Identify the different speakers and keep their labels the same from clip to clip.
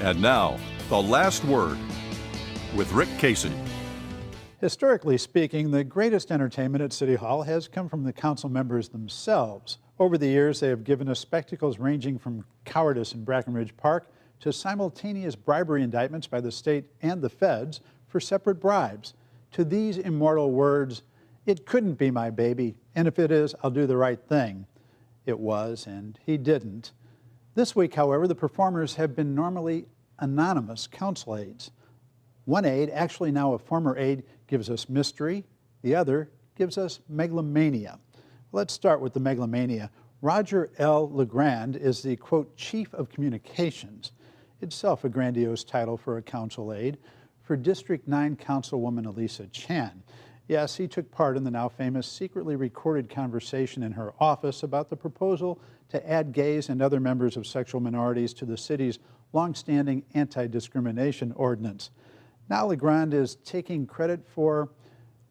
Speaker 1: And now, the last word with Rick Casey.
Speaker 2: Historically speaking, the greatest entertainment at City Hall has come from the council members themselves. Over the years, they have given us spectacles ranging from cowardice in Brackenridge Park to simultaneous bribery indictments by the state and the feds for separate bribes, to these immortal words, "It couldn't be my baby, and if it is, I'll do the right thing." It was, and he didn't. This week, however, the performers have been normally anonymous council aides. One aide, actually now a former aide, gives us mystery. The other gives us megalomania. Let's start with the megalomania. Roger L. LeGrand is the, quote, chief of communications, itself a grandiose title for a council aide, for District 9 Councilwoman Elisa Chan. Yes, he took part in the now famous secretly recorded conversation in her office about the proposal to add gays and other members of sexual minorities to the city's long-standing anti-discrimination ordinance. Now LeGrand is taking credit for,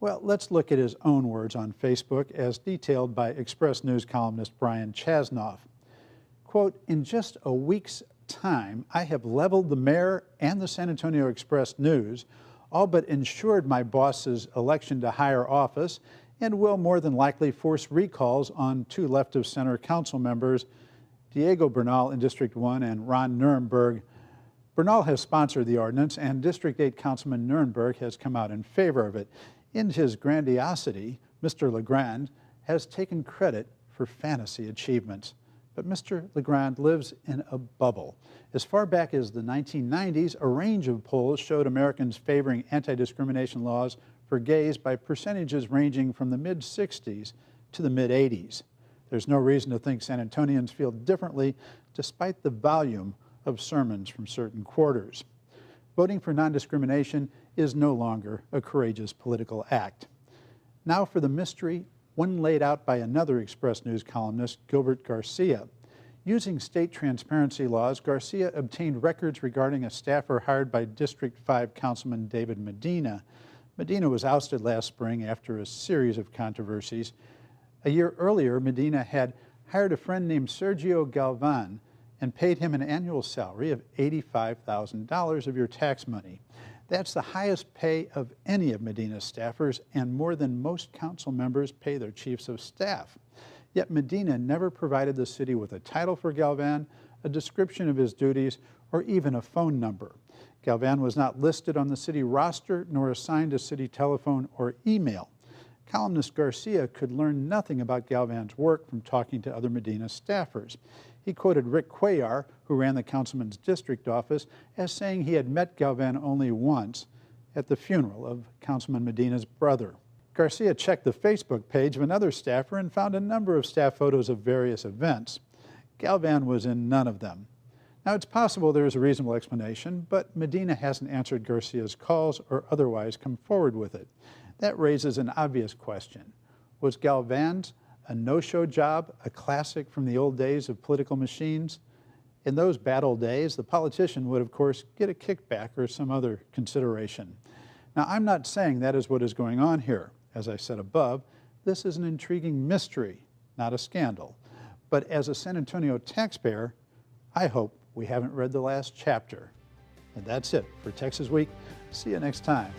Speaker 2: well, let's look at his own words on Facebook as detailed by Express News columnist Brian Chasnoff. Quote, "In just a week's time, I have leveled the mayor and the San Antonio Express News, all but ensured my boss's election to higher office, and will more than likely force recalls on two left-of-center council members, Diego Bernal in District 1 and Ron Nirenberg. Bernal has sponsored the ordinance, and District 8 Councilman Nirenberg has come out in favor of it. In his grandiosity, Mr. LeGrand has taken credit for fantasy achievements. But Mr. LeGrand lives in a bubble. As far back as the 1990s, a range of polls showed Americans favoring anti-discrimination laws for gays by percentages ranging from the mid-60s to the mid-80s. There's no reason to think San Antonians feel differently despite the volume of sermons from certain quarters. Voting for non-discrimination is no longer a courageous political act. Now for the mystery, one laid out by another Express News columnist, Gilbert Garcia. Using state transparency laws, Garcia obtained records regarding a staffer hired by District 5 Councilman David Medina. Medina was ousted last spring after a series of controversies. A year earlier, Medina had hired a friend named Sergio Galvan and paid him an annual salary of $85,000 of your tax money. That's the highest pay of any of Medina's staffers and more than most council members pay their chiefs of staff. Yet Medina never provided the city with a title for Galvan, a description of his duties, or even a phone number. Galvan was not listed on the city roster nor assigned a city telephone or email. Columnist Garcia could learn nothing about Galvan's work from talking to other Medina staffers. He quoted Rick Cuellar, who ran the councilman's district office, as saying he had met Galvan only once at the funeral of Councilman Medina's brother. Garcia checked the Facebook page of another staffer and found a number of staff photos of various events. Galvan was in none of them. Now, it's possible there is a reasonable explanation, but Medina hasn't answered Garcia's calls or otherwise come forward with it. That raises an obvious question. Was Galvan's a no-show job, a classic from the old days of political machines? In those bad old days, the politician would, of course, get a kickback or some other consideration. Now, I'm not saying that is what is going on here. As I said above, this is an intriguing mystery, not a scandal. But as a San Antonio taxpayer, I hope we haven't read the last chapter. And that's it for Texas Week. See you next time.